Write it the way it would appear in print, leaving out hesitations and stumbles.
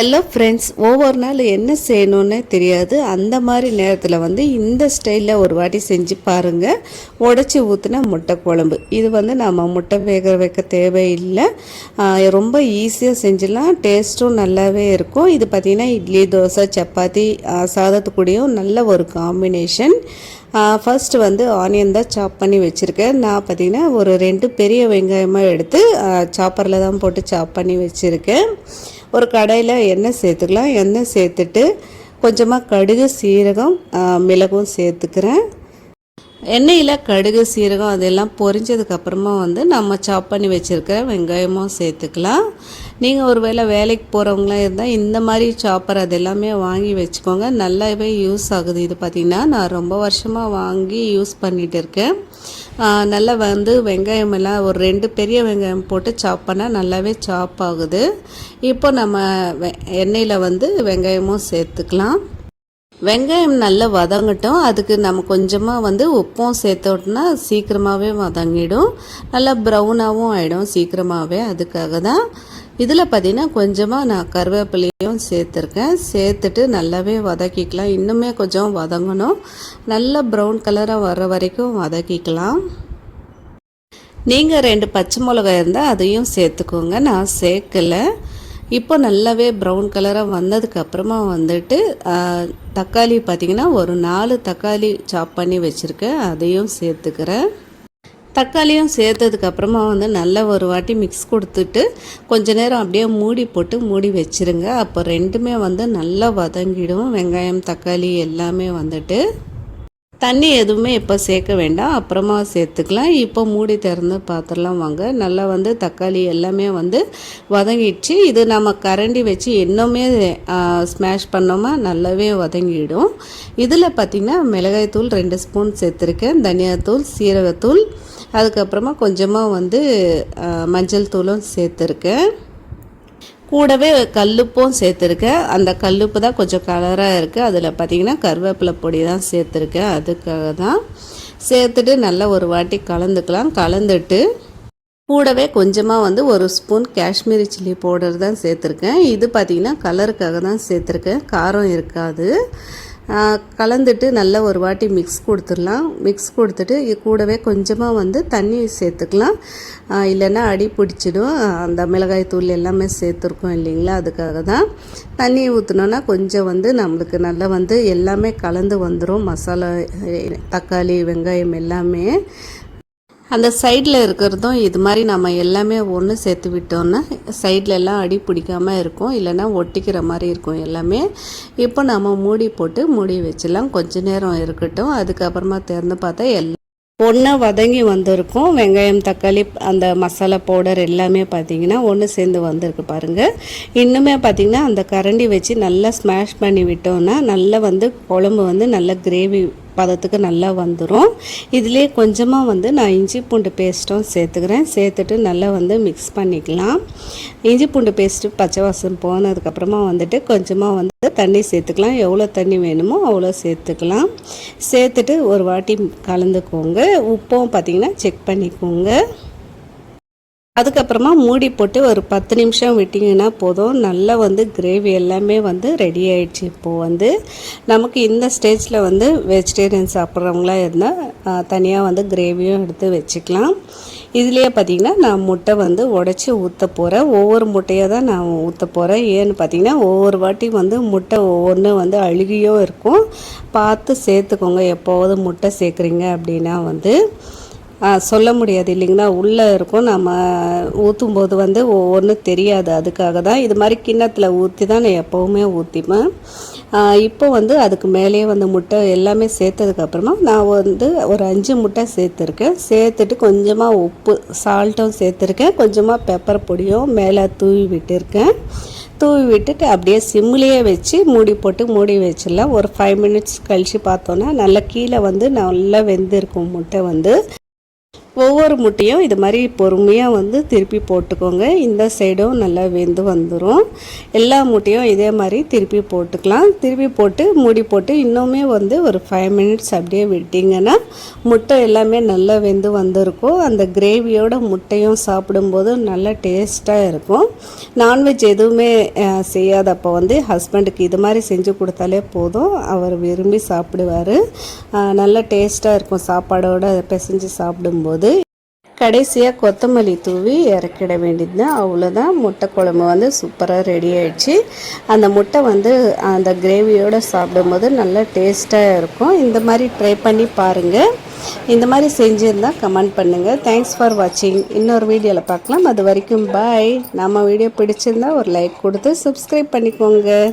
Hello friends, ஒவ்வொரு நாள் என்ன செய்யணுன்னே தெரியாது. அந்த மாதிரி நேரத்தில் இந்த ஸ்டைலில் ஒரு வாட்டி செஞ்சு பாருங்கள். உடச்சி ஊற்றின முட்டை குழம்பு. இது நம்ம முட்டை வேக வைக்க தேவையில்லை, ரொம்ப ஈஸியாக செஞ்சிடலாம். டேஸ்ட்டும் நல்லாவே இருக்கும். இது பார்த்திங்கன்னா இட்லி, தோசை, சப்பாத்தி, சாதத்துக்கூடையும் நல்ல ஒரு காம்பினேஷன். ஃபர்ஸ்ட் ஆனியன் தான் சாப் பண்ணி வச்சுருக்கேன். நான் பார்த்திங்கன்னா ஒரு 2 பெரிய வெங்காயமாக எடுத்து சாப்பரில் தான் போட்டு சாப் பண்ணி வச்சுருக்கேன். ஒரு கடாயில் எண்ணெய் சேர்த்துக்கலாம். எண்ணெய் சேர்த்துட்டு கொஞ்சமாக கடுகு, சீரகம், மிளகும் சேர்த்துக்கிறேன். எண்ணெயில் கடுகு, சீரகம் அதெல்லாம் பொரிஞ்சதுக்கப்புறமா நம்ம சாப் பண்ணி வச்சுருக்கிற வெங்காயமும் சேர்த்துக்கலாம். நீங்கள் ஒரு வேலைக்கு போகிறவங்களாம் இருந்தால் இந்த மாதிரி சாப்பர் அது எல்லாமே வாங்கி வச்சுக்கோங்க. நல்லாவே யூஸ் ஆகுது. இது பார்த்திங்கன்னா நான் ரொம்ப வருஷமாக வாங்கி யூஸ் பண்ணிகிட்டு இருக்கேன். நல்லா வெங்காயம் எல்லாம் ஒரு 2 பெரிய வெங்காயம் போட்டு சாப் பண்ணால் நல்லாவே சாப் ஆகுது. இப்போ நம்ம எண்ணெயில் வெங்காயமும் சேர்த்துக்கலாம். வெங்காயம் நல்லா வதங்கட்டும். அதுக்கு நம்ம கொஞ்சமாக உப்பும் சேர்த்தோம்னா சீக்கிரமாகவே வதங்கிடும். நல்லா ப்ரௌனாகவும் ஆகிடும் சீக்கிரமாகவே. அதுக்காக தான் இதில் பார்த்திங்கன்னா கொஞ்சமாக நான் கருவேப்பிலையும் சேர்த்துருக்கேன். சேர்த்துட்டு நல்லாவே வதக்கிக்கலாம். இன்னுமே கொஞ்சம் வதங்கணும். நல்லா ப்ரௌன் கலராக வர்ற வரைக்கும் வதக்கிக்கலாம். நீங்கள் 2 பச்சை மிளகாய் இருந்தால் அதையும் சேர்த்துக்கோங்க. நான் சேர்க்கலை. இப்போ நல்லாவே ப்ரௌன் கலராக வந்ததுக்கப்புறமா தக்காளி பார்த்திங்கன்னா ஒரு 4 தக்காளி சாப் பண்ணி வச்சுருக்கேன். அதையும் சேர்த்துக்கிறேன். தக்காளியும் சேர்த்ததுக்கப்புறமா நல்லா ஒரு வாட்டி மிக்ஸ் கொடுத்துட்டு கொஞ்ச நேரம் அப்படியே மூடி போட்டு மூடி வச்சுருங்க. அப்போ ரெண்டுமே நல்லா வதங்கிடும். வெங்காயம், தக்காளி எல்லாமே தண்ணி எதுவுமே இப்போ சேர்க்க வேண்டாம், அப்புறமா சேர்த்துக்கலாம். இப்போ மூடி திறந்து பார்த்துடலாம் வாங்க. நல்லா தக்காளி எல்லாமே வதங்கிடுச்சு. இது நம்ம கரண்டி வச்சு இன்னுமே ஸ்மாஷ் பண்ணோமா நல்லாவே வதங்கிடும். இதில் பார்த்திங்கன்னா மிளகாய்த்தூள் 2 ஸ்பூன் சேர்த்துருக்கேன். தனியாத்தூள், சீரகத்தூள், அதுக்கப்புறமா கொஞ்சமாக மஞ்சள் தூளும் சேர்த்துருக்கேன். கூடவே கல்லுப்பும் சேர்த்துருக்கேன். அந்த கல்லுப்பு தான் கொஞ்சம் கலராக இருக்குது. அதில் பார்த்திங்கன்னா கருவேப்பிலை பொடி தான் சேர்த்துருக்கேன். அதுக்காக தான் சேர்த்துட்டு நல்லா ஒரு வாட்டி கலந்துக்கலாம். கலந்துட்டு கூடவே கொஞ்சமாக 1 ஸ்பூன் காஷ்மீரி சில்லி பவுடர் தான் சேர்த்துருக்கேன். இது பார்த்திங்கன்னா கலருக்காக தான் சேர்த்துருக்கேன், காரம் இருக்காது. கலந்துட்டு நல்லா ஒரு வாட்டி மிக்ஸ் கொடுத்துடலாம். மிக்ஸ் கொடுத்துட்டு கூடவே கொஞ்சமாக தண்ணி சேர்த்துக்கலாம். இல்லைன்னா அடி பிடிச்சிடும். அந்த மிளகாய் தூள் எல்லாமே சேர்த்துருக்கோம் இல்லைங்களா, அதுக்காக தான். தண்ணி ஊற்றினோன்னா கொஞ்சம் நம்மளுக்கு நல்லா எல்லாமே கலந்து வந்துடும். மசாலா, தக்காளி, வெங்காயம் எல்லாமே அந்த சைடில் இருக்கிறதும் இது மாதிரி நம்ம எல்லாமே ஒன்று சேர்த்து விட்டோன்னா சைடில் எல்லாம் அடி பிடிக்காமல் இருக்கும், இல்லைன்னா ஒட்டிக்கிற மாதிரி இருக்கும் எல்லாமே. இப்போ நம்ம மூடி போட்டு மூடி வச்சிடலாம். கொஞ்ச நேரம் இருக்கட்டும். அதுக்கப்புறமா திறந்து பார்த்தா எல்லாம் ஒன்றா வதங்கி வந்திருக்கும். வெங்காயம், தக்காளி, அந்த மசாலா பவுடர் எல்லாமே பார்த்திங்கன்னா ஒன்று சேர்ந்து வந்திருக்கு பாருங்கள். இன்னுமே பார்த்திங்கன்னா அந்த கரண்டி வச்சு நல்லா ஸ்மாஷ் பண்ணி விட்டோன்னா நல்லா குழம்பு நல்லா கிரேவி பதத்துக்கு நல்லா வந்துடும். இதுலேயே கொஞ்சமாக நான் இஞ்சி பூண்டு பேஸ்ட்டும் சேர்த்துக்கிறேன். சேர்த்துட்டு நல்லா மிக்ஸ் பண்ணிக்கலாம். இஞ்சி பூண்டு பேஸ்ட்டு பச்சை வாசம் போனதுக்கப்புறமா கொஞ்சமாக தண்ணி சேர்த்துக்கலாம். எவ்வளோ தண்ணி வேணுமோ அவ்வளோ சேர்த்துக்கலாம். சேர்த்துட்டு ஒரு வாட்டி கலந்துக்கோங்க. உப்பும் பார்த்திங்கன்னா செக் பண்ணிக்கோங்க. அதுக்கப்புறமா மூடி போட்டு ஒரு 10 நிமிஷம் விட்டிங்கன்னா போதும். நல்லா கிரேவி எல்லாமே ரெடி ஆகிடுச்சு. இப்போது நமக்கு இந்த ஸ்டேஜில் வெஜிடேரியன் சாப்பிட்றவங்களாம் இருந்தால் தனியாக கிரேவியும் எடுத்து வச்சுக்கலாம். இதுலேயே பார்த்திங்கன்னா நான் முட்டை உடச்சி ஊற்ற போகிறேன். ஒவ்வொரு முட்டையாக தான் நான் ஊற்ற போகிறேன். ஏன்னு பார்த்திங்கன்னா ஒவ்வொரு வாட்டி முட்டை ஒவ்வொன்று அழுகியும் இருக்கும். பார்த்து சேர்த்துக்கோங்க. எப்போவது முட்டை சேர்க்குறீங்க அப்படின்னா சொல்ல முடியாது இல்லைங்களா, உள்ளே இருக்கும். நம்ம ஊற்றும்போது ஒவ்வொன்றும் தெரியாது. அதுக்காக தான் இது மாதிரி கிண்ணத்தில் ஊற்றி தான் நான் எப்போவுமே ஊற்றிப்பேன். இப்போ அதுக்கு மேலேயே முட்டை எல்லாமே சேர்த்ததுக்கப்புறமா நான் ஒரு 5 முட்டை சேர்த்துருக்கேன். சேர்த்துட்டு கொஞ்சமாக உப்பு, சால்ட்டும் சேர்த்துருக்கேன். கொஞ்சமாக பெப்பர் பொடியும் மேலே தூவி விட்டுருக்கேன். தூவி விட்டுட்டு அப்படியே சிம்லேயே வச்சு மூடி போட்டு மூடி வச்சிடலாம். ஒரு 5 மினிட்ஸ் கழித்து பார்த்தோன்னா நல்லா கீழே நல்லா வெந்திருக்கும் முட்டை. ஒவ்வொரு முட்டையும் இது மாதிரி பொறுமையாக வந்து திருப்பி போட்டுக்கோங்க. இந்த சைடும் நல்லா வெந்து வந்துடும். எல்லா முட்டையும் இதே மாதிரி திருப்பி போட்டுக்கலாம். திருப்பி போட்டு மூடி போட்டு இன்னுமே வந்து ஒரு 5 மினிட்ஸ் அப்படியே விட்டிங்கன்னா முட்டை எல்லாமே நல்லா வெந்து வந்திருக்கும். அந்த கிரேவியோட முட்டையும் சாப்பிடும்போது நல்லா டேஸ்ட்டாக இருக்கும். நான்வெஜ் எதுவுமே செய்யாதப்போ வந்து ஹஸ்பண்டுக்கு இது மாதிரி செஞ்சு கொடுத்தாலே போதும், அவர் விரும்பி சாப்பிடுவார். நல்லா டேஸ்ட்டாக இருக்கும் சாப்பாடோடு பிசைஞ்சு சாப்பிடும்போது. கடைசியாக கொத்தமல்லி தூவி இறக்கிட வேண்டியது தான். அவ்வளோதான், முட்டை குழம்பு வந்து சூப்பராக ரெடி ஆயிடுச்சு. அந்த முட்டை வந்து அந்த கிரேவியோடு சாப்பிடும்போது நல்லா டேஸ்ட்டாக இருக்கும். இந்த மாதிரி ட்ரை பண்ணி பாருங்கள். இந்த மாதிரி செஞ்சுருந்தால் கமெண்ட் பண்ணுங்கள். தேங்க்ஸ் ஃபார் வாட்சிங். இன்னொரு வீடியோவில் பார்க்கலாம். அது வரைக்கும் பாய். நம்ம வீடியோ பிடிச்சிருந்தா ஒரு லைக் கொடுத்து சப்ஸ்கிரைப் பண்ணிக்கோங்க.